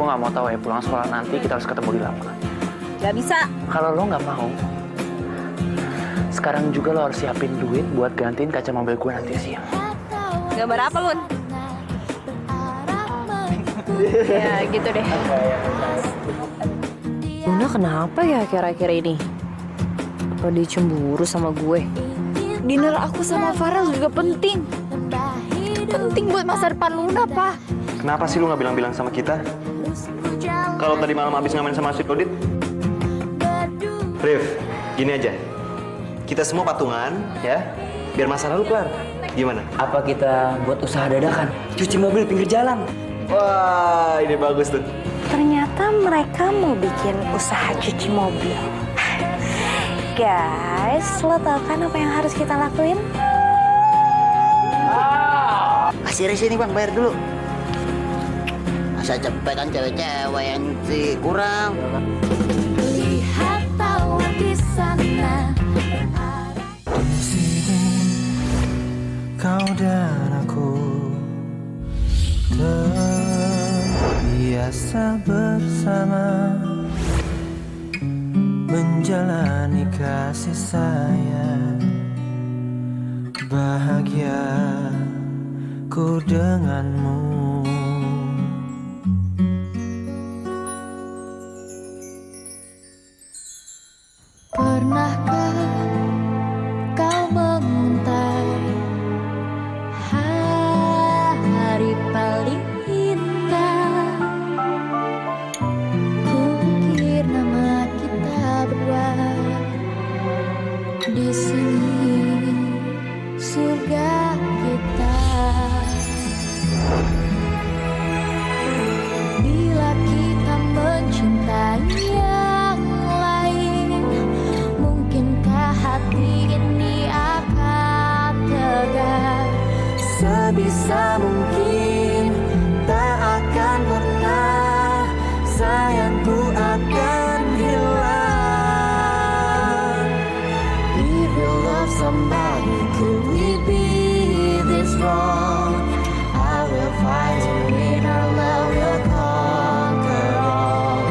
gue nggak mau tahu ya, pulang sekolah nanti kita harus ketemu di lapangan. Gak bisa. Kalau lo nggak mau, sekarang juga lo harus siapin duit buat gantiin kaca mobil gue nanti siang. Gambar apa, Lun? Ya, gitu deh. Luna kenapa ya akhir-akhir ini? Apa dia cemburu sama gue? Dinner aku sama Farel juga penting. Penting buat masa depan Luna, Pak. Kenapa sih lu nggak bilang-bilang sama kita? Kalau tadi malam habis ngamen sama si Dodit? Rif, gini aja. Kita semua patungan, ya, biar masalah lu kelar. Gimana? Apa kita buat usaha dadakan? Cuci mobil pinggir jalan. Wah, ini bagus tuh. Ternyata mereka mau bikin usaha cuci mobil. Guys, lo tau kan apa yang harus kita lakuin? Kasih sini bang, bayar dulu. Masa cepet kan cewek-cewek yang nyuci kurang. Lihat tahu di sana. Di sini kau dan aku terbiasa bersama, menjalani kasih sayang, bahagia ku denganmu. Pernahkah kau mengintai hari paling indah? Kukir nama kita berdua di sini surga kita. Bila kita mencintai yang lain, mungkinkah hati ini akan tegar? Sebisa mungkin tak akan pernah sayangku akan hilang. If you love somebody, could we be this wrong? I will fight to win, our love will conquer all.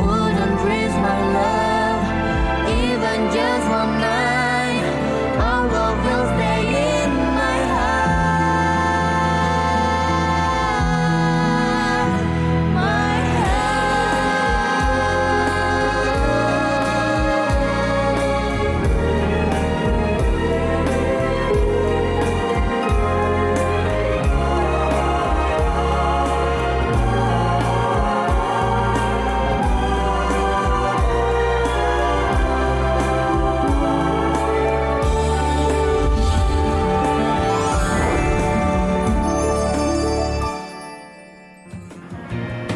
Wouldn't risk my love, even just one night. Our love will stay in my heart, my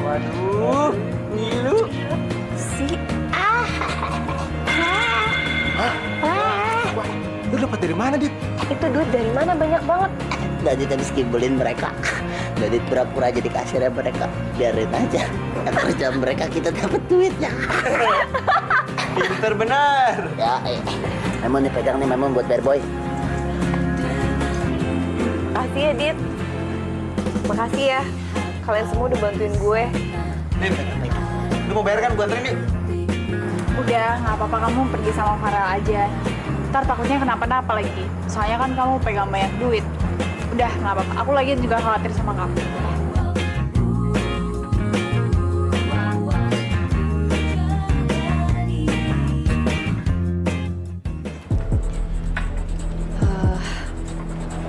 Waduh, ngilu. Lu dapat dari mana, Dit? Itu duit dari mana banyak banget? Dodit habis kibulin mereka. Dodit pura-pura jadi kasirnya mereka. Biarin aja. Kerja mereka kita dapat duitnya. Pinter benar. Ya, Memon nih pegang nih, Memon buat bayar boy. Makasih ya, Dit. Makasih ya. Kalian semua udah bantuin gue. Dit, lu mau bayar kan? Gua anterin, yuk. Udah, nggak apa-apa, kamu pergi sama Farel aja. Ntar takutnya kenapa-napa lagi. Soalnya kan kamu pegang banyak duit. Udah, nggak apa-apa. Aku lagi juga khawatir sama kamu.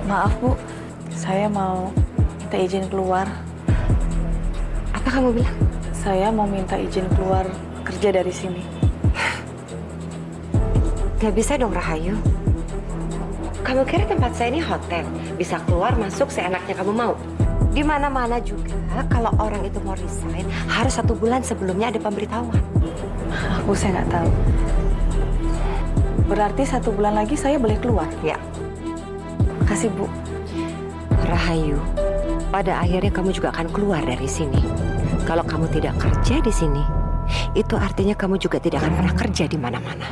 Maaf, Bu. Saya mau minta izin keluar. Apa kamu bilang? Saya mau minta izin keluar kerja dari sini. Gak bisa dong, Rahayu. Kamu kira tempat saya ini hotel? Bisa keluar masuk seenaknya kamu mau? Di mana-mana juga, kalau orang itu mau resign, harus 1 bulan sebelumnya ada pemberitahuan. Saya nggak tahu. Berarti 1 bulan lagi saya boleh keluar? Ya. Makasih, Bu. Rahayu, pada akhirnya kamu juga akan keluar dari sini. Kalau kamu tidak kerja di sini, itu artinya kamu juga tidak akan pernah kerja di mana-mana.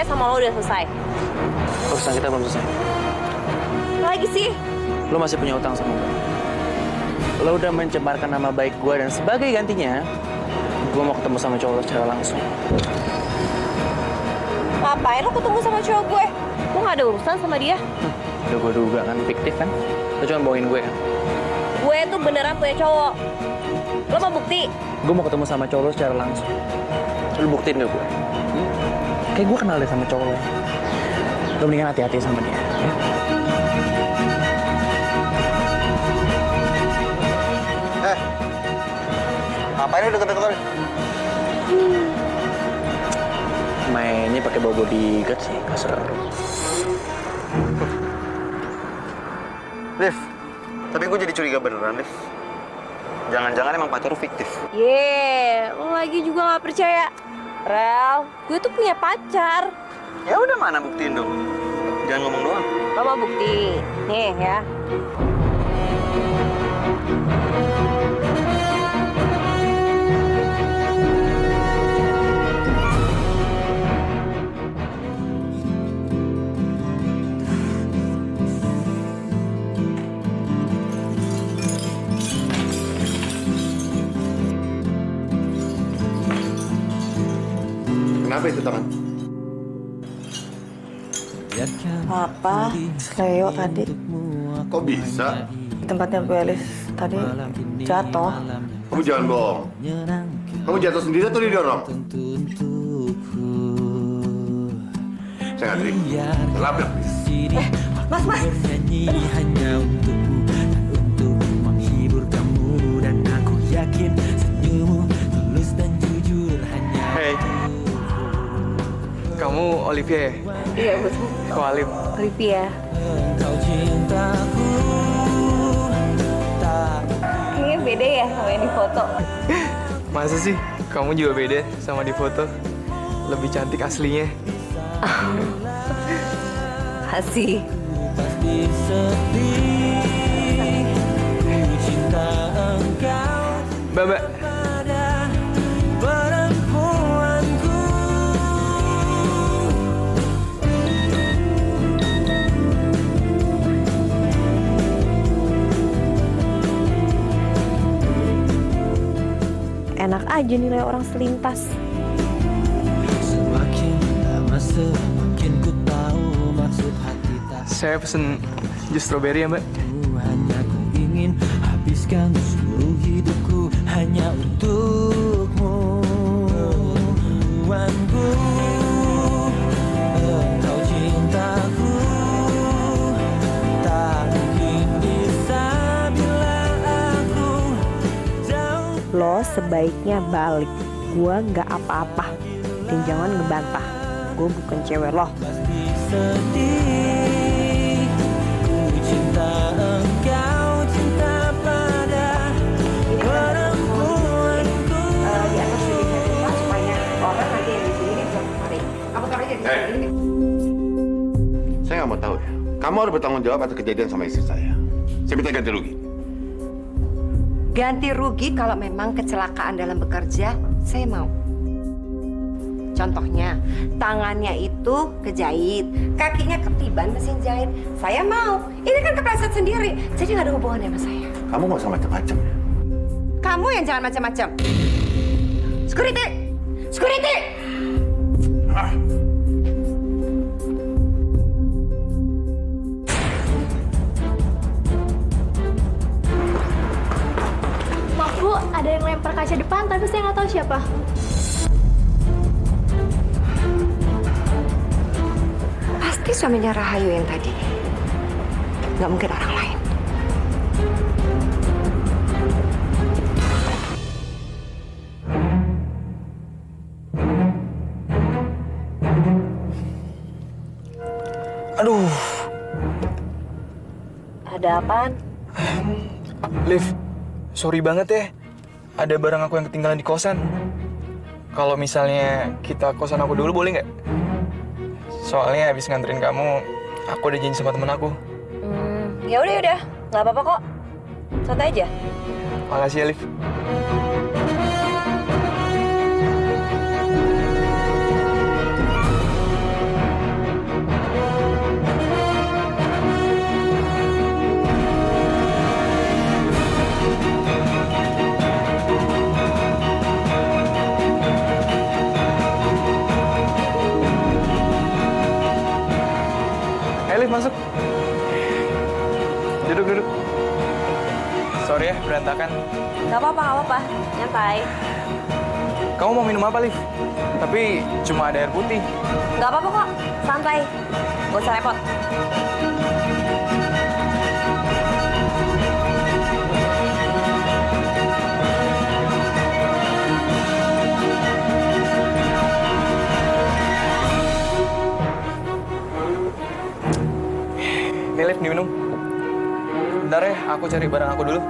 gue sama lo udah selesai. Urusan kita belum selesai. Lagi sih? Lo masih punya utang sama gue. Lo udah mencemarkan nama baik gue dan sebagai gantinya, gue mau ketemu sama cowok lo secara langsung. Ngapain lo ketemu sama cowok gue? Lo gak ada urusan sama dia? Udah gue duga kan, fiktif kan? Lo cuma bohongin gue kan? Gue tuh beneran punya cowok. Lo mau bukti? Gue mau ketemu sama cowok lo secara langsung. Lo buktiin ke gue. Kayak gue kenal deh sama cowok lo. Lo mendingan hati-hati sama dia. Ya? Ngapain lu deket-deket? Mainnya pakai bau bodyguard sih, kasar. Liv, tapi gue jadi curiga beneran, Liv. Jangan-jangan emang pacar lu fiktif. Lo lagi juga gak percaya. Rel, gue tuh punya pacar. Ya udah, mana buktiin dong. Jangan ngomong doang. Lo mau bukti? Nih ya. Kenapa itu tangan? Apa? Leo tadi Kok bisa? tempatnya Bu Elis tadi jatuh. Kamu jangan bohong. Kamu jatuh sendiri atau didorong? Saya nggak terima. Terlabrak. Mas. Hanya untukmu dan untuk menghibur kamu, dan aku yakin senyummu tulus dan jujur hanya. Hey, kamu Olivia ya? Iya betul. Kok Alif? Olivia. Engkau cintaku tak. Kayaknya beda ya sama yang di foto. Masa sih? Kamu juga beda sama di foto. Lebih cantik aslinya. Asih. Pasti sedih. Ku cinta engkau. Mbak. Perempuanku. Enak aja nilai orang selintas. Semakin lama semakin ku tahu maksud hati tak. Saya pesen jus strawberry ya, Mbak. Hanya ku ingin habiskan seluruh hidupku hanya untukmu. Tuanku, engkau cintaku tak mungkin bisa bila aku jauh. Lo sebaiknya balik. Gua nggak apa-apa. Dan jangan ngebantah. Gue bukan cewek lo. Pasti sedih. Ku cinta engkau, cinta pada perempuanku. Di atas lebih dari supaya orang nanti yang di sini bisa tarik. Kamu taruh aja di sini. Saya nggak mau tahu ya. Kamu harus bertanggung jawab atas kejadian sama istri saya. Saya minta ganti rugi. Ganti rugi kalau memang kecelakaan dalam bekerja, saya mau. Contohnya, tangannya itu kejahit, kakinya ketiban mesin jahit. Saya mau. Ini kan kepleset sendiri, jadi nggak ada hubungannya sama saya. Kamu nggak usah macam-macam ya. Kamu yang jangan macam-macam. Security! Security! Maaf Bu, ada yang lempar kaca depan, tapi saya nggak tahu siapa. Pasti suaminya Rahayu yang tadi. Nggak mungkin orang lain. Aduh, Ada apaan? Liv, sorry banget ya. Ada barang aku yang ketinggalan di kosan. Kalau misalnya kita kosan aku dulu boleh nggak? Soalnya habis nganterin kamu, aku udah janji sama temen aku. Ya udah, nggak apa-apa kok. Santai aja. Makasih ya, Liv. Liv, masuk. Duduk. Sorry ya, berantakan. Gak apa-apa. Nyantai. Kamu mau minum apa, Liv? Tapi cuma ada air putih. Gak apa-apa kok, santai. Gak usah repot. Nih, Liv, diminum. Bentar ya, aku cari barang aku dulu.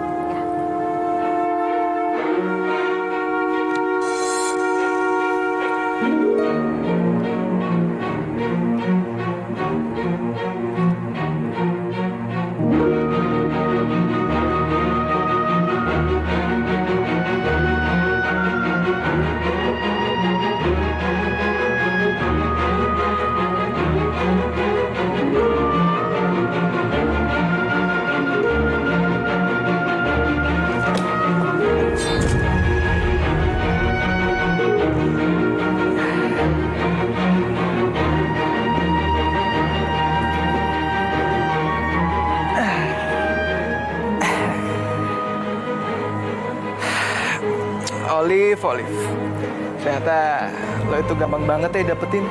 Olive. Ternyata lo itu gampang banget ya dapetin.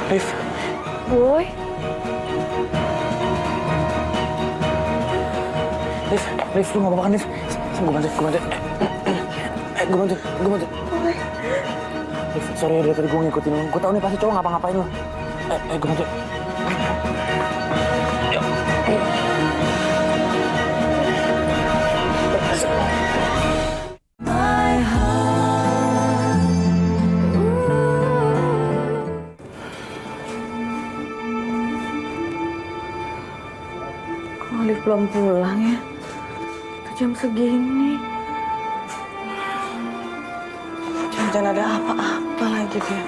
Liv. Boy. Liv, lu gak apa-apa kan, Liv? Gue bantu. Gue bantu. Liv, sorry ya, dari tadi gue ngikutin lu. Gue tau nih pasti cowok ngapa-ngapain lu. Gue bantu. Kok Olive belum pulang ya? Jam segini. Jangan ada apa-apa lagi dia.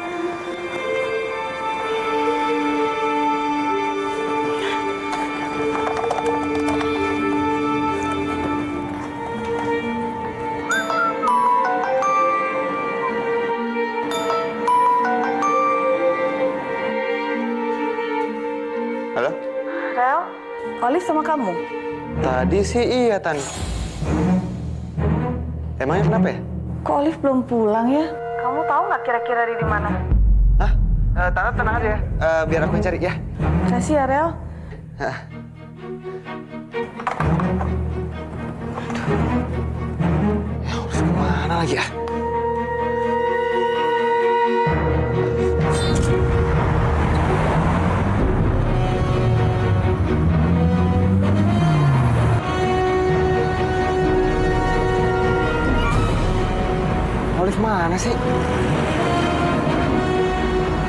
Halo? Rel, Olive sama kamu? Tadi sih iya, Tan. Emangnya kenapa ya? Kok Olive belum pulang ya? Kamu tahu nggak kira-kira dia di mana? Hah? Tante tenang aja ya. Biar aku yang cari ya. Kasih ya, Rel. Ya harus kemana lagi ya? Olive mana sih?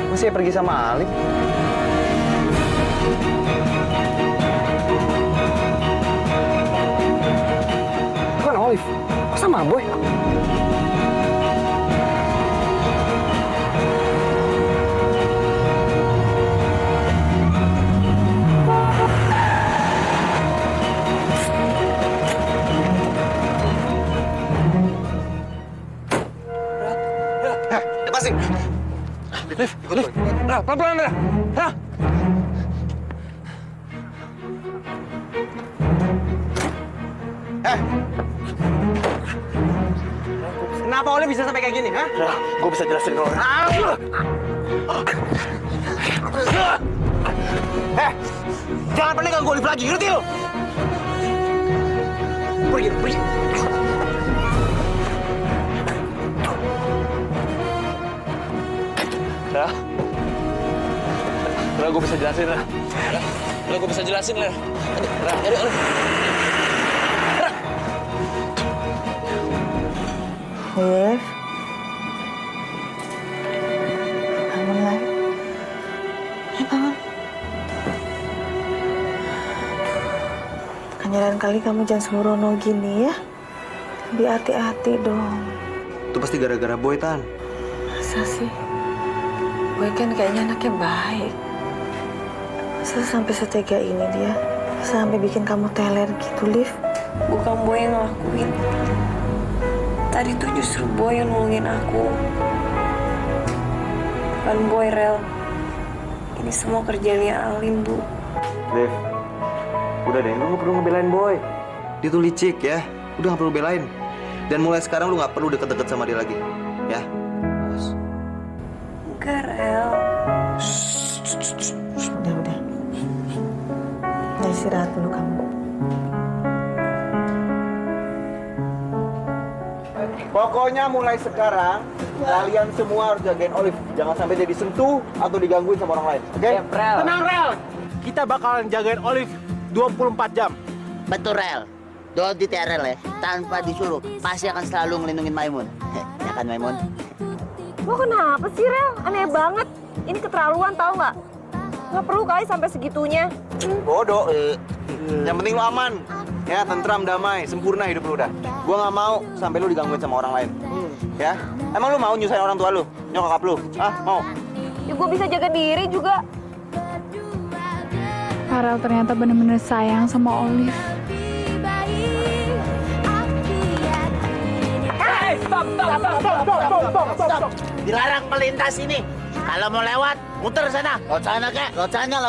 Masih pergi sama Alif? Bukan Olive, kok sama Boy? Liv, pelan-pelan, Liv. Hah? Kenapa Olive bisa sampai kayak gini, ha? Gue bisa jelasin kalau... Jangan pernah ganggu Olive lagi, ngerti lo? Pergi. Ra, gue bisa jelasin, Ra. Gue bisa jelasin, Ra. Aduh. Ra. Liv. Bangun lagi. Bangun. Kanyaran kali kamu jangan sembrono gini ya. Lebih hati-hati dong. Itu pasti gara-gara Boy, Tan. Masa sih? Boy kan kayaknya anaknya baik. Masa sampai setega ini dia? Sampai bikin kamu teler gitu, Liv? Bukan Boy yang ngelakuin. Tadi tuh justru Boy yang nolongin aku. Bukan Boy, Rel. Ini semua kerjaannya Alim, Bu. Liv, udah deh, lu gak perlu ngebelain Boy. Dia tuh licik ya, udah gak perlu belain. Dan mulai sekarang lu gak perlu deket-deket sama dia lagi, ya? Enggak, Rel. Udah. Nah, istirahat dulu kamu. Pokoknya mulai sekarang, kalian semua harus jagain Olive. Jangan sampai dia disentuh atau digangguin sama orang lain, oke? Tenang, Rel. Kita bakalan jagain Olive 24 jam. Betul, Rel. Don't diterel ya, tanpa disuruh. Pasti akan selalu ngelindungin Maimun. Ya kan, Maimun? Lo kenapa sih, Rel? Aneh banget. Ini keterlaluan, tau nggak? Nggak perlu kali sampai segitunya. Bodoh. Yang penting lu aman. Ya, tentram, damai, sempurna hidup lu udah. Gua nggak mau sampai lu digangguin sama orang lain. Ya? Emang lu mau nyusahin orang tua lu? Nyokap lu? Ah, mau? Ya gue bisa jaga diri juga. Farel ternyata bener-bener sayang sama Olive. Stop. Dilarang melintas ini. Kalau mau lewat, muter sana. Laut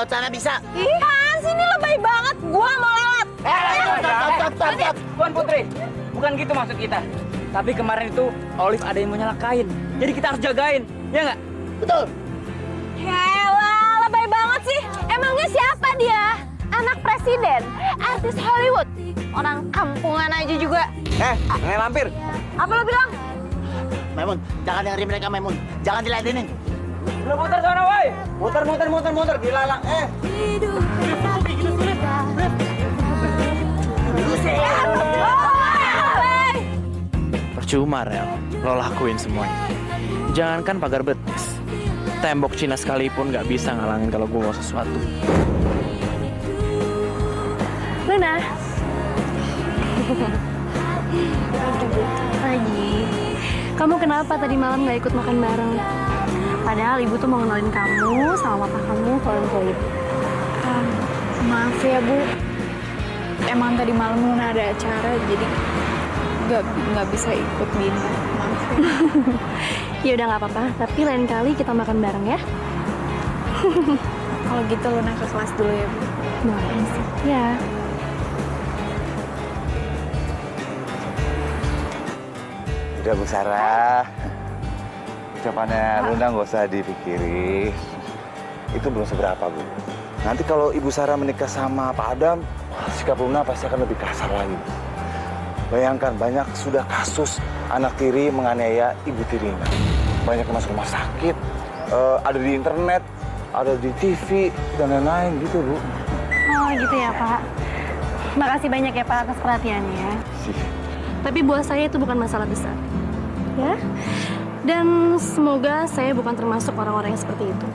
sana bisa. Ih, sini lebay banget. Gua mau lewat. Stop. Tuan Putri, bukan gitu maksud kita. Tapi kemarin itu Olive ada yang mau nyelakain. Jadi kita harus jagain, ya nggak? Betul. Yaelah, lebay banget sih. Emangnya siapa dia? Anak presiden, artis Hollywood. Orang kampungan aja juga. Nggak lampir. Apa lo bilang? Maimun, jangan dengerin mereka, Maimun. Jangan diladenin. Lu muter sana, woi. Muter, dilalang. Percuma, Rel. Lo lakuin semuanya. Jangankan pagar betis. Tembok Cina sekalipun nggak bisa ngalangin kalau gue mau sesuatu. Luna. Pagi. Kamu kenapa tadi malam nggak ikut makan bareng? Padahal ibu tuh mau kenalin kamu sama papa kamu ke orang tua ibu. Maaf ya, Bu. Emang tadi malam Luna ada acara, jadi nggak bisa ikut dinner. Maaf ya. Ya udah nggak apa-apa. Tapi lain kali kita makan bareng ya. Kalau gitu Luna ke kelas dulu ya, Bu. Boleh sih. Ya. Udah, Bu Sarah. Ucapannya Luna nggak usah dipikirin. Itu belum seberapa, Bu. Nanti kalau Ibu Sarah menikah sama Pak Adam, sikap Luna pasti akan lebih kasar lagi. Bayangkan, banyak sudah kasus anak tiri menganiaya ibu tirinya. Banyak yang masuk rumah sakit, ada di internet, ada di TV, dan lain-lain gitu, Bu. Oh gitu ya, Pak. Makasih banyak ya, Pak, atas perhatiannya. Tapi buat saya itu bukan masalah besar. Ya. Dan semoga saya bukan termasuk orang-orang yang seperti itu.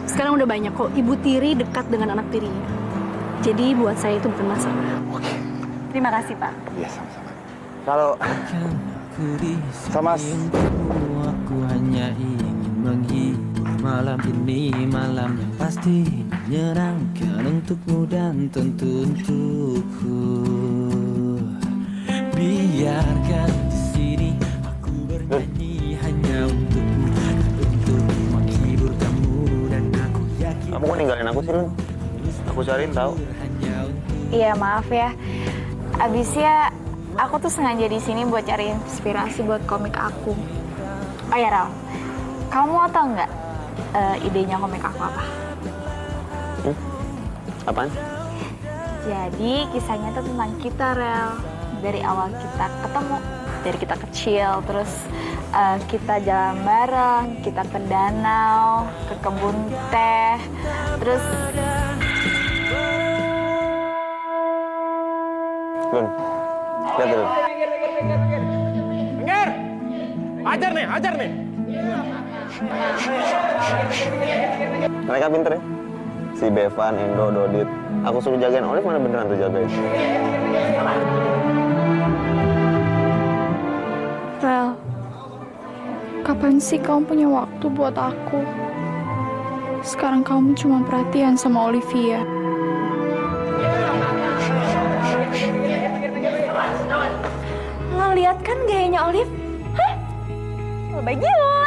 Sekarang udah banyak kok ibu tiri dekat dengan anak tirinya. Jadi buat saya itu bukan masalah. Oke. Terima kasih, Pak. Iya, sama-sama. Kalau sama aku hanya ingin menghibur malam ini, malam yang pasti menyenangkan untukmu dan tentu untukku. Biarkan di sini aku bernyanyi hanya untukmu, untuk menghibur kamu dan aku yakin. Kamu kok ninggalin aku sih, Lun? Aku cariin tahu. Iya, maaf ya. Abisnya aku tuh sengaja di sini buat cari inspirasi buat komik aku. Oh ya, Ral. Kamu mau tau nggak idenya komik aku apa? Apaan? Jadi kisahnya tuh tentang kita, Rel. Dari awal kita ketemu, dari kita kecil, terus kita jalan bareng, kita ke danau, ke kebun teh, terus... Lun, lihat dulu. Dengar! Ajar nih! Mereka pinter ya? Si Bevan, Indo, Dodit. Aku suruh jagain Olive, mana beneran tuh jagain. Rel, Kapan sih kamu punya waktu buat aku? Sekarang kamu cuma perhatian sama Olivia. Lo lihat kan gayanya Olive? Hah? Lebih gila.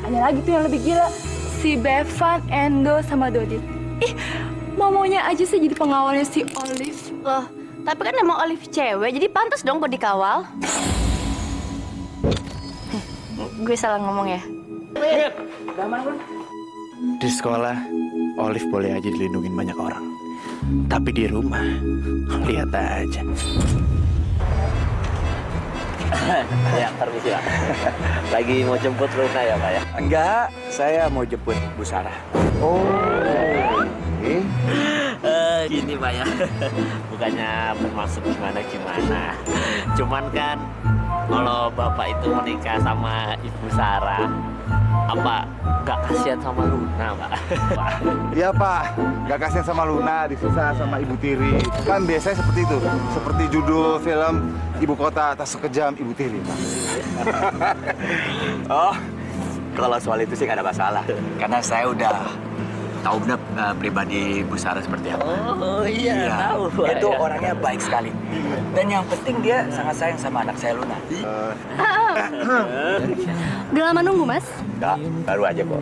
Ada lagi tuh yang lebih gila. Si Bevan, Endo, sama Dodit. Ih, maunya aja sih jadi pengawalnya si Olive. Loh, tapi kan emang Olive cewek, jadi pantas dong buat dikawal. Gue salah ngomong ya? Di sekolah, Olive boleh aja dilindungin banyak orang. Tapi di rumah, lihat aja. Ya, permisi Pak. Lagi mau jemput Luna ya Pak ya? Enggak, saya mau jemput Bu Sarah. Oh, gini Pak ya. Bukannya bermaksud gimana-gimana. Cuman kan kalau Bapak itu menikah sama Ibu Sarah, apa nggak kasihan sama Luna, Pak? Iya Pak, nggak kasihan sama Luna, disusah sama Ibu Tiri. Kan biasanya seperti itu, seperti judul film Ibu Kota Tak Sekejam Ibu Tiri, Pak. Oh, kalau soal itu sih nggak ada masalah. Karena saya udah tahu benar pribadi Bu Sarah seperti apa. Oh iya, tahu Pak. Itu Ya. orangnya baik sekali. Dan yang penting dia sangat sayang sama anak saya Luna. Udah lama nunggu, Mas? Enggak, baru aja kok.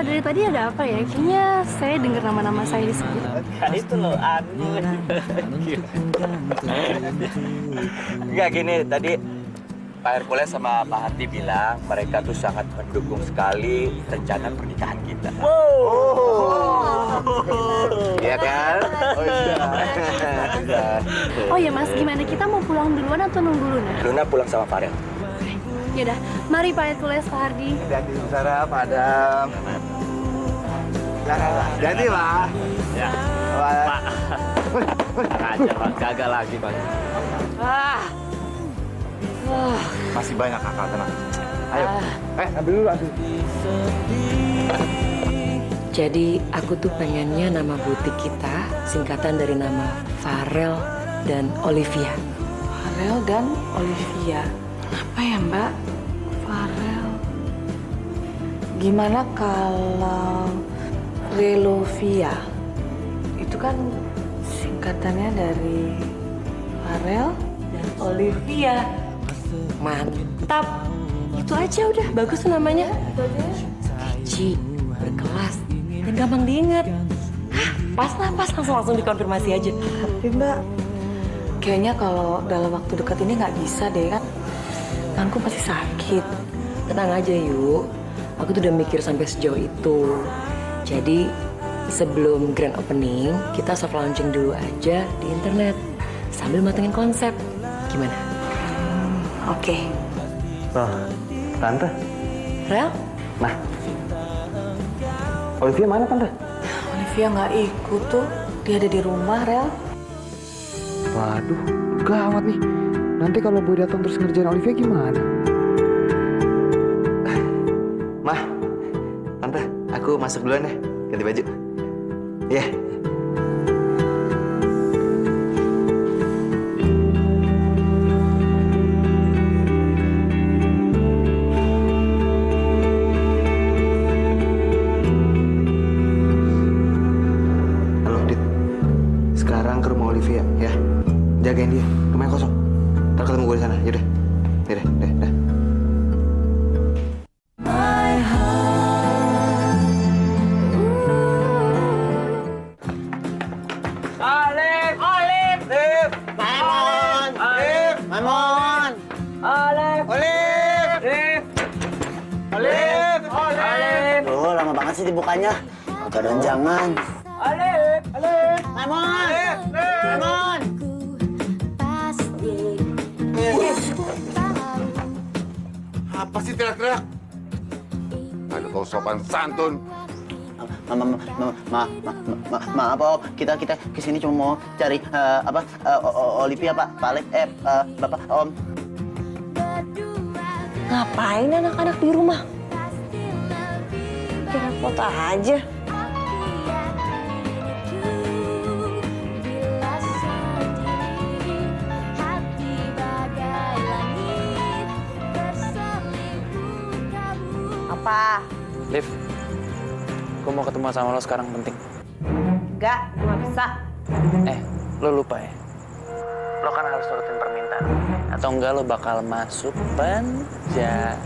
Dari tadi ada apa ya? Kayaknya saya dengar nama-nama saya disebut. Kan itu loh, anu. Enggak gini, tadi Pak Hercules sama Pak Hati bilang mereka tuh sangat mendukung sekali rencana pernikahan kita. Iya kan? Oh iya. Oh ya, Mas, gimana? Kita mau pulang duluan atau nunggu Luna? Luna pulang sama Farel. Yaudah, mari Pak Hercules, Pak Hardi. Jadi Bu Sarah, Pak Adam. Jadi Pak. Ya, Pak. Ajar Pak, gagal lagi Pak. Masih banyak kakak, tenang. Ayo, ambil dulu, ambil. Jadi aku tuh pengennya nama butik kita singkatan dari nama Farel dan Olivia. Farel dan Olivia. Apa ya Mbak? Farel. Gimana kalau Relovia? Itu kan singkatannya dari Farel dan Olivia. Mantap. Itu aja udah, bagus tuh namanya. Itu aja. Catchy, berkelas, dan gampang diingat. Hah, pas lah, pas. Langsung dikonfirmasi aja. Tapi Mbak, kayaknya kalau dalam waktu dekat ini nggak bisa deh kan. Tanganku masih sakit. Tenang aja yuk. Aku tuh udah mikir sampai sejauh itu. Jadi sebelum grand opening, kita soft launching dulu aja di internet. Sambil matengin konsep. Gimana? Oke. Oh, Tante. Rel? Nah. Olivia mana Tante? Olivia nggak ikut tuh. Dia ada di rumah, Rel. Waduh, gawat nih. Nanti kalau Boy datang terus ngerjain Olivia gimana? Mah, Tante, aku masuk duluan ya. Ganti baju. Iya. Halo, Dit. Sekarang ke rumah Olivia, ya. Jagain dia, rumahnya kosong. Ntar ketemu gue di sana, yaudah. Yaudah, dah. Oh, lama banget sih dibukanya. Jangan jangan. Maimon. Apa sih teriak-teriak? Ada kau sopan santun. Maaf Om, kita kesini cuma mau cari Olivia Pak, Bapak Om. Ngapain anak-anak di rumah? Kira foto aja. Apa? Liv, gue mau ketemu sama lo sekarang penting. Enggak, nggak bisa. Lo lupa ya? Lo kan harus nurutin permintaan. Atau enggak lo bakal masuk penjara.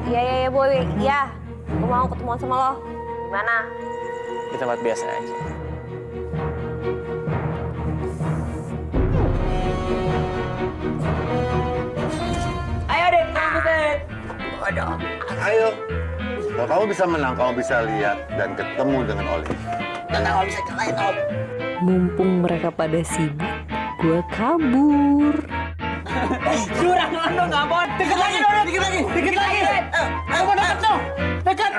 Iya, Boy. Iya. Gue mau ketemuan sama lo. Gimana? Di tempat biasa aja. Ayo deh, kita buset. Aduh. Ayo. Kalau kamu bisa menang, kamu bisa lihat dan ketemu dengan Olive. Tenang, Om, bisa celain, Om. Mumpung mereka pada sibuk, gue kabur. Curang lo, nggak mau. Dikit lagi, dikit lagi, dikit lagi. Kamu dekat dong, dekat.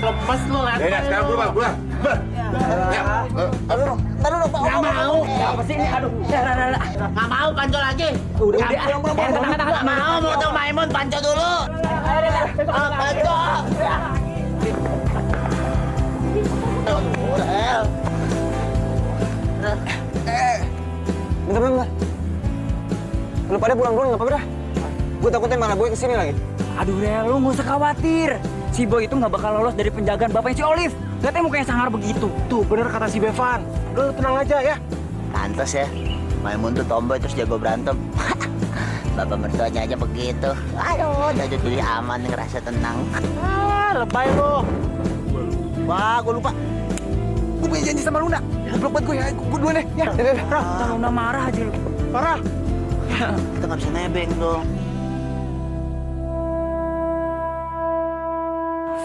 Lepas lo lah. Ya, sekarang pulang. Aduh, Pak. Nggak mau. Apa sih ini? Aduh, nggak mau panco lagi. Udah. Nggak mau tuh Maimun panco dulu. Panco. Bentar. Lu pada pulang dulu nggak apa-apa dah. Gue takutnya malah Boy kesini lagi. Aduh, Rel, lu nggak usah khawatir. Si Boy itu nggak bakal lolos dari penjagaan bapaknya si Olive. Lihatnya mukanya sangar begitu. Tuh, bener kata si Bevan. Lu tenang aja ya. Pantes ya, Maimun tuh tomboy terus jago berantem. Bapak mertuanya aja begitu. Aduh, udah jadi aman, ngerasa tenang. Lebay lu. Wah, gue lupa. Gue punya janji sama Luna. Goblok banget gue ya. Gue duluan deh. Ya, Rah, Luna marah aja lu. Parah. Kita nggak bisa nebeng dong.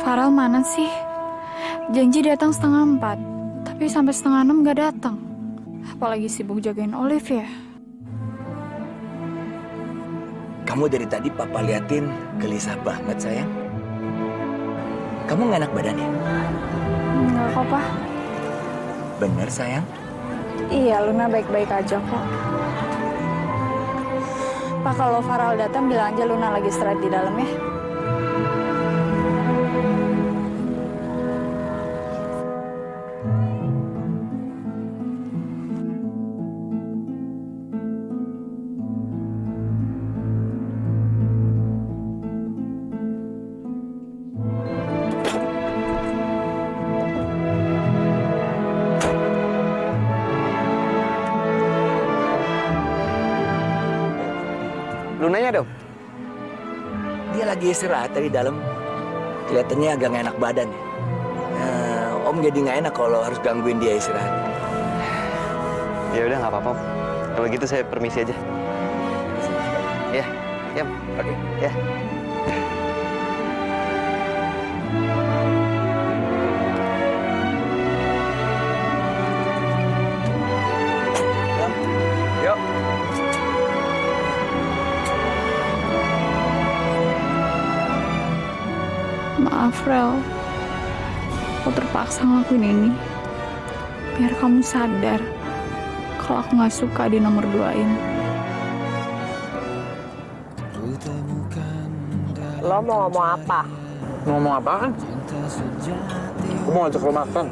Farel mana sih? Janji datang 3:30, tapi sampai 5:30 nggak datang. Apalagi sibuk jagain Olive ya. Kamu dari tadi papa liatin gelisah banget sayang. Kamu nggak enak badannya? Nggak kok, Pak. Bener sayang? Iya, Luna baik-baik aja kok. Pak, kalau Farel datang bilang aja Luna lagi istirahat di dalam ya. Lunanya dong. Dia lagi istirahat dari dalam. Kelihatannya agak nggak enak badan ya. Om jadi nggak enak kalau harus gangguin dia istirahat. Ya udah nggak apa-apa. Kalau gitu saya permisi aja. Ya, Oke. Ya. Yuk. Maaf, Rel. Aku terpaksa ngelakuin ini. Biar kamu sadar kalau aku nggak suka di nomor 2-in. Lo mau ngomong apa? Ngomong apaan? Gue mau ngajak lo makan.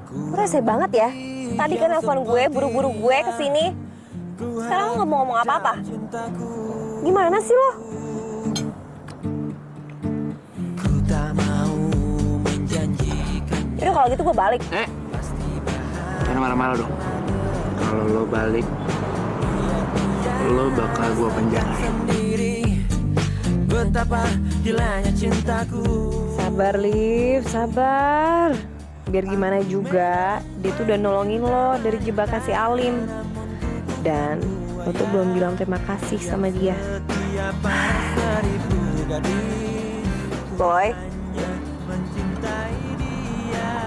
Lo rese banget ya. Tadi kan nelfon gue, buru-buru gue kesini. Sekarang lo nggak mau ngomong apa-apa. Gimana sih lo? Yaudah kalau gitu gue balik. Jangan marah-marah dong. Kalau lo balik, lo bakal gue penjarain. Betapa gilanya cintaku. Sabar, Liv, sabar. Biar gimana juga, dia tuh udah nolongin lo dari jebakan si Alim. Dan lo tuh belum bilang terima kasih sama dia. Boy,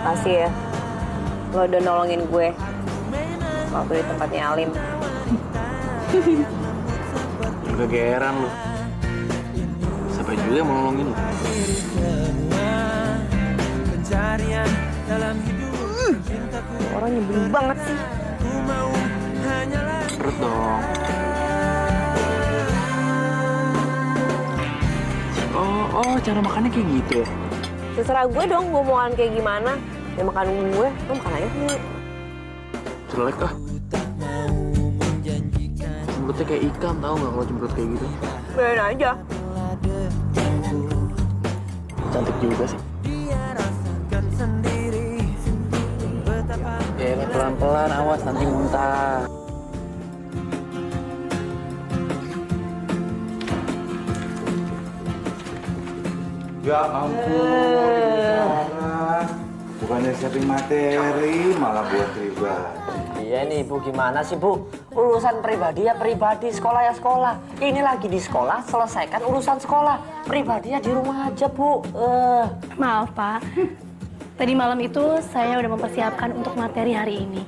makasih ya. Lo udah nolongin gue waktu di tempatnya Alim. Kegeeran lo. Siapa juga yang mau nolongin lo? Pencarian dalam hidup cintaku. Orang nyebelin banget sih. Perut dong. Oh, cara makannya kayak gitu. Terserah gue dong gue mau makan kayak gimana. Ya makan gue, lo makan aja sendiri. Jelek ah. cemberutnya kayak ikan, tahu nggak kalau cemberut kayak gitu? Beneran aja. Cantik juga sih. Ya pelan-pelan, awas nanti muntah. Ya ampun, Sarah. Bukannya siapin materi, malah buat pribadi. Iya nih Bu, gimana sih Bu? Urusan pribadi ya pribadi, sekolah ya sekolah. Ini lagi di sekolah, selesaikan urusan sekolah. Pribadi ya di rumah aja Bu. Maaf Pak, tadi malam itu saya udah mempersiapkan untuk materi hari ini.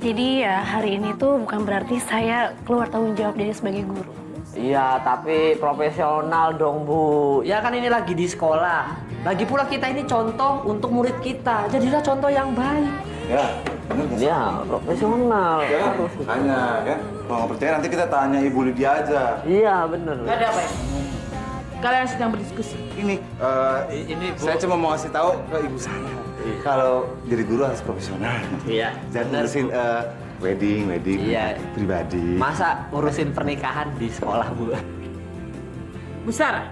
Jadi ya hari ini tuh bukan berarti saya keluar tanggung jawab dari sebagai guru. Iya, tapi profesional dong Bu. Ya kan ini lagi di sekolah. Lagi pula kita ini contoh untuk murid kita. Jadilah contoh yang baik. Ya, bener gak sih? Ya, profesional. Ya, makanya kan. Kalau nggak percaya nanti kita tanya Ibu Lydia aja. Iya, bener. Ada apa ya? Kalian sedang berdiskusi. Ini Bu. saya cuma mau ngasih tahu ke ibu saya. Kalau jadi guru harus profesional. Iya. Jangan ngurusin wedding Iya. pribadi. Masa ngurusin pernikahan di sekolah Bu? Bu Sarah.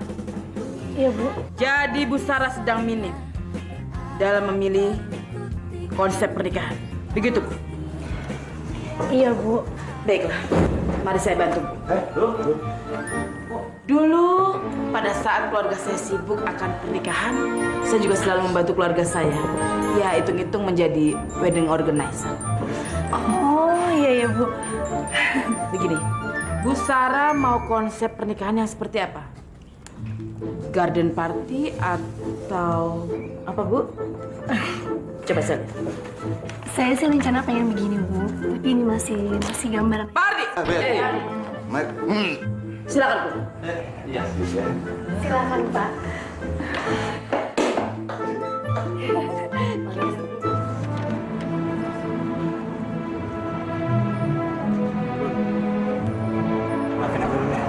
Iya Bu. Jadi Bu Sarah sedang minim dalam memilih konsep pernikahan. Begitu Bu? Iya Bu. Baiklah, mari saya bantu Bu. Dulu pada saat keluarga saya sibuk akan pernikahan, saya juga selalu membantu keluarga saya. Ya hitung-hitung menjadi wedding organizer. Oh iya ya Bu. Begini, Bu Sarah mau konsep pernikahan yang seperti apa? Garden party atau apa Bu? Coba saya lihat. Saya sih rencana pengen begini Bu, tapi ini masih gambaran. Party. Silakan Bu. Iya. Silakan Pak. Maafin aku dulu ya.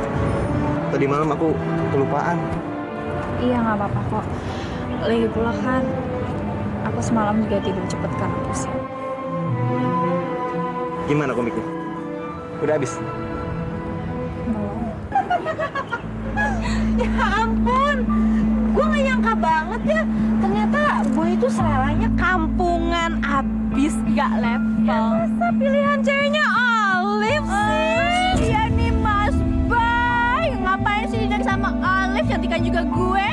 Tadi malam aku kelupaan. Iya nggak apa-apa kok. Lagi pula kan, aku semalam juga tidur cepet karena pusing. Gimana komiknya? Udah habis? Ya ampun, gue gak nyangka banget ya. Ternyata gue itu seleranya kampungan, abis gak level. Masa pilihan ceweknya Olive sih? Iya nih Mas Bay, ngapain sih dari sama Olive, cantikan juga gue.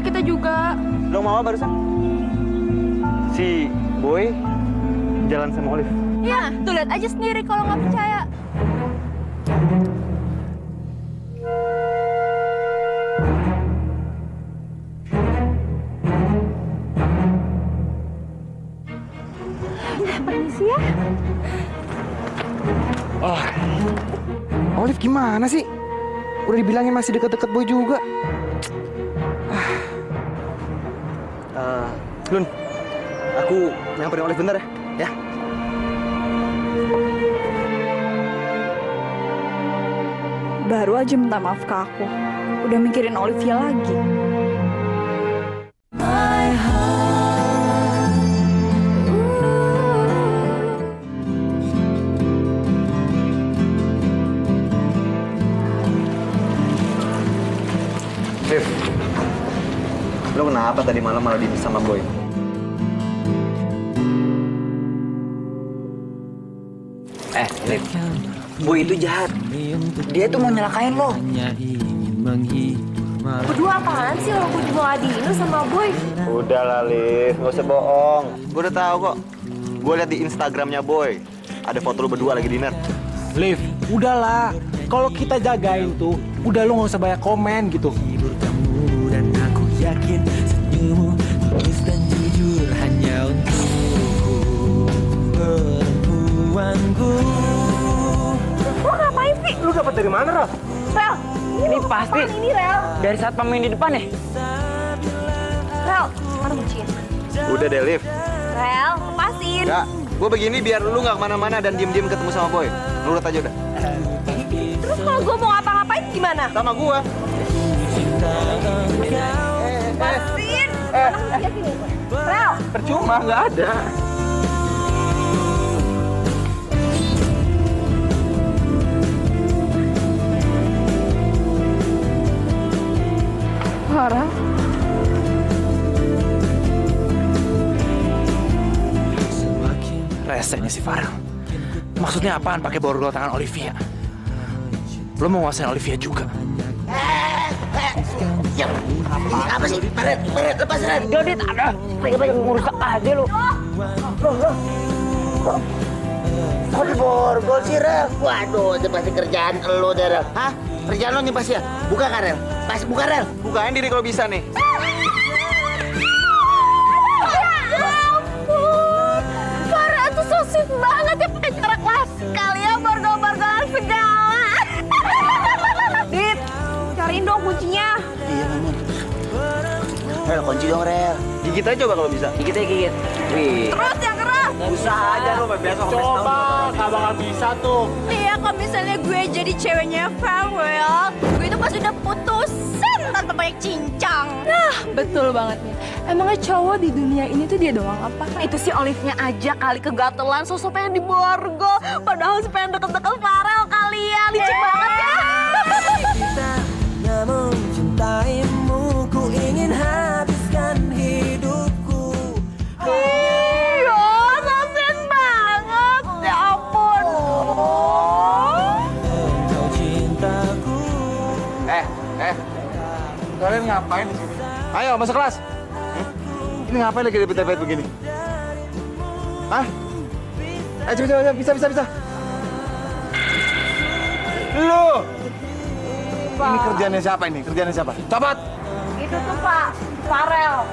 Kita juga. Lo mau apa barusan? Si Boy jalan sama Olive. Ya, tuh lihat aja sendiri kalau nggak percaya. Permisi ya. Oh, Olive gimana sih? Udah dibilangin masih deket-deket Boy juga. Lun, aku nyamperin Olive bentar ya. Baru aja minta maaf ke aku, udah mikirin Olivia lagi. Liv, lo kenapa tadi malam malah dimis sama Boy? Liv, Boy itu jahat. Dia tuh mau nyelakain lo. Berdua apaan sih orang gue juga adil sama Boy? Udah lah, Liv, nggak usah bohong. Gue udah tahu kok. Gue liat di Instagramnya Boy. Ada foto lo berdua lagi dinner. Liv, udahlah. Kalau kita jagain tuh, udah lo nggak usah banyak komen gitu. Dan aku yakin senyummu tulus dan jujur hanya untukku, perempuanku. Lo ngapain sih? Lu dapat dari mana, Rel? Rel, Ini pasti ini Rel. dari saat pemain di depan ya? Rel, mana kuncinya? Udah deh, Liv. Rel, lepasin. Enggak, gue begini biar lu nggak kemana-mana dan diem-diem ketemu sama Boy. Nurut aja udah. Terus kalau gue mau ngapa-ngapain gimana? Sama gue. Lepasin. Mana kuncinya sini? Rel. Percuma, nggak ada. Resenya si Farel. Maksudnya apaan pakai borgol tangan Olivia? Lo mau nguasain Olivia juga? Apa sih? Paret, lepas Ren. Dodit, ada. Pengen ngurusak aja lo. Kok di borgol sih, Rel? Waduh, itu pasti kerjaan lo deh, Rel. Hah? Kerjaan lo nih pasti ya? Buka kan, Rel? Pas buka, Rel. Bukain diri kalau bisa nih. Farel tuh so sweet banget ya, pakai cara kelas sekali ya, borgol-borgolan segala. Dit, cariin dong kuncinya. Iya, Mamun. Rel, kunci dong, Rel. Gigit aja coba kalau bisa. Gigit aja, gigit. Wih. Terus yang keras. Usaha aja lo, biasa Coba, gak bakal bisa tuh. Iya, kalau misalnya gue jadi ceweknya Farel, gue itu pasti udah putusin tanpa banyak cincang. Nah, betul banget nih. Emangnya cowok di dunia ini tuh dia doang apa? Itu si Olive-nya aja kali kegatelan, sosok pengen diborgol. Padahal sih pengen deket-deket Farel kali ya. Licik banget ya. Cintanya mencintaimu, ku ingin habiskan hidupku. Iya, sosin banget. Ya ampun. Engkau cintaku. Kalian ngapain di sini? Ayo masuk kelas. Ini ngapain lagi debet-debet begini? Hah? Coba, bisa. Lu! Ini kerjaannya siapa ini? Kerjaannya siapa? Coba! Itu tuh Pak Farel.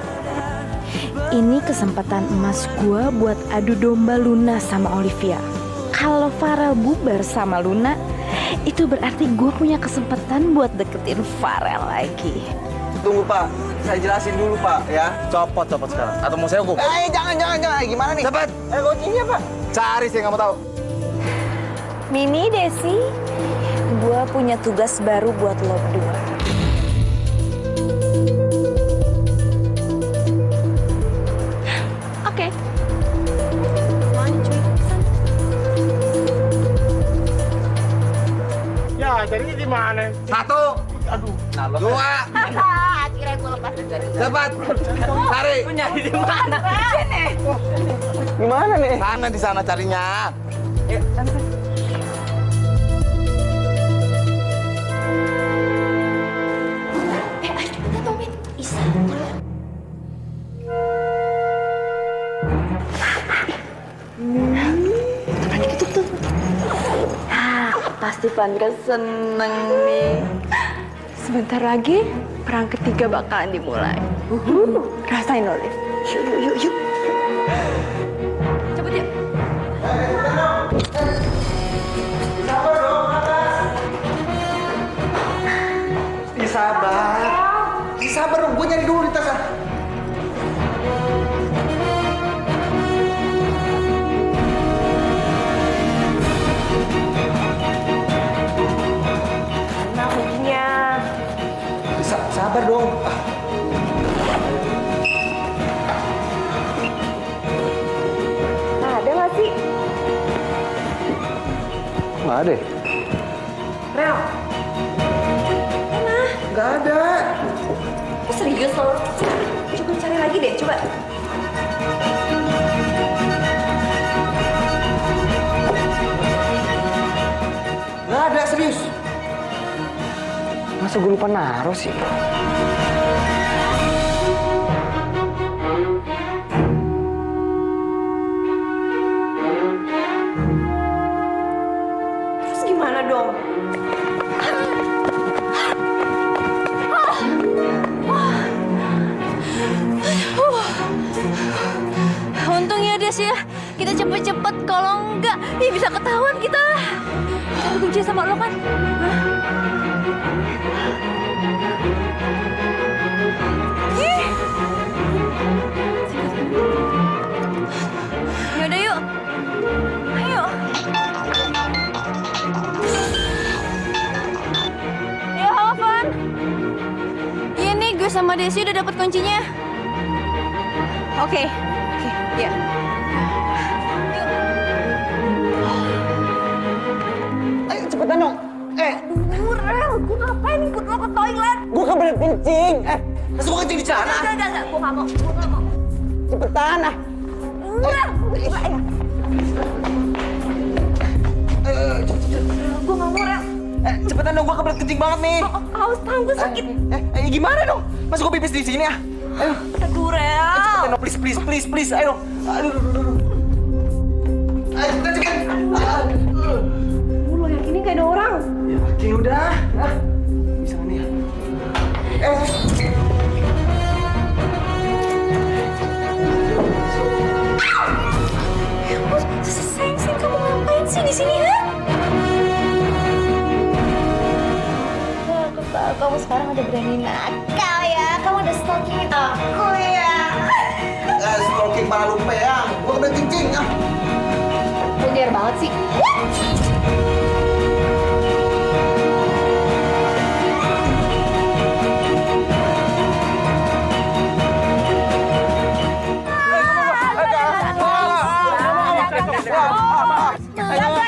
Ini kesempatan emas gue buat adu domba Luna sama Olivia. Kalau Farel bubar sama Luna, itu berarti gue punya kesempatan buat deketin Farel lagi. Tunggu Pak, saya jelasin dulu Pak ya. Copot sekarang. Atau mau saya hukum? Jangan. Gimana nih? Cepet! Kuncinya Pak. Cari saya nggak mau tahu. Mini, Desi, gue punya tugas baru buat lo berdua. Oke. Ya, jadinya gimana? 1, Aduh, 2, Akhirnya gue lepas dari cepat, cari. nyari di mana? Sini. Gimana nih? Sana di sana carinya. Kita tungguin. Isa. Pasti Pandra seneng nih. Sebentar lagi perang ketiga bakalan dimulai. Rasain Olive. Yuk. Cepet yuk. Sabar dong, gue nyari dulu di tas. Nah, kuncinya. Sabar dong. Nah, ada nggak sih? Nggak ada. Rel. Nggak ada. Serius lo? Coba cari lagi deh, coba. Nggak ada, serius. Masa gue lupa naruh sih? Terus gimana dong? Untung ya Des ya, kita cepet-cepet. Kalau enggak, bisa ketahuan kita. Kita dikunci sama lo kan? Yaudah yuk. Ayo. Ya halo Van. Iya nih, gue sama Desi udah dapet kuncinya. Oke, ya. Ayo cepetan dong. Rel, gue ngapain ikut lo ke toilet? Gue kan bener kencing. Masa gue kencing di sana? Enggak, gue nggak mau. Cepetan ah. Rel, cepetan dong, gue kebelet kencing banget nih. Haus tangan gue sakit. Gimana dong? Masa gue pipis di sini ya? Ayo. Aduh, Rel. Cepetan dong, please. Ayo dong. Aduh. Ayo, cepetan. Lo yakin ini gak ada orang? Yakin udah. Nah, bisa nih ya. Sayang, kamu ngapain sih di sini, ha? Aku tahu kamu sekarang udah berani nakal ya. Kamu udah stalking aku ya. Stalking para lupa ya. Gue kebelet kencing. Vulgar banget sih.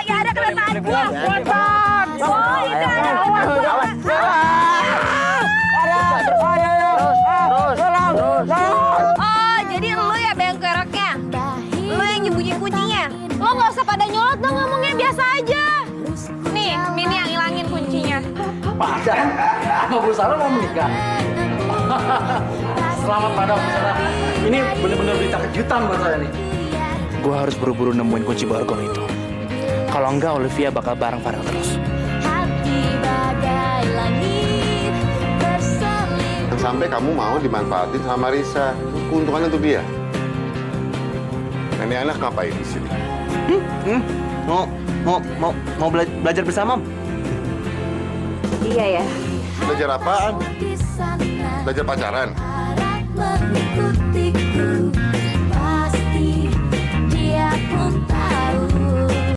Ya ada kelemahan gua. Oh, jadi lu ya bengkereknya? Lu yang nyembunyi kuncinya? Lo nggak usah pada nyolot dong, ngomongnya biasa aja. Nih, Mini yang hilangin kuncinya. Padam, sama Bu Sarah mau menikah. Selamat Padam, Bu Sarah. Ini bener-bener berita kejutan buat saya nih. Gue harus buru-buru nemuin kunci borgol itu. Kalau enggak, Olivia bakal bareng Farel terus. Sampai kamu mau dimanfaatin sama Marisa. Keuntungannya untuk dia. Nah, ini anak ngapain di sini? Mau belajar bersama? Iya ya. Belajar apaan? Belajar pacaran?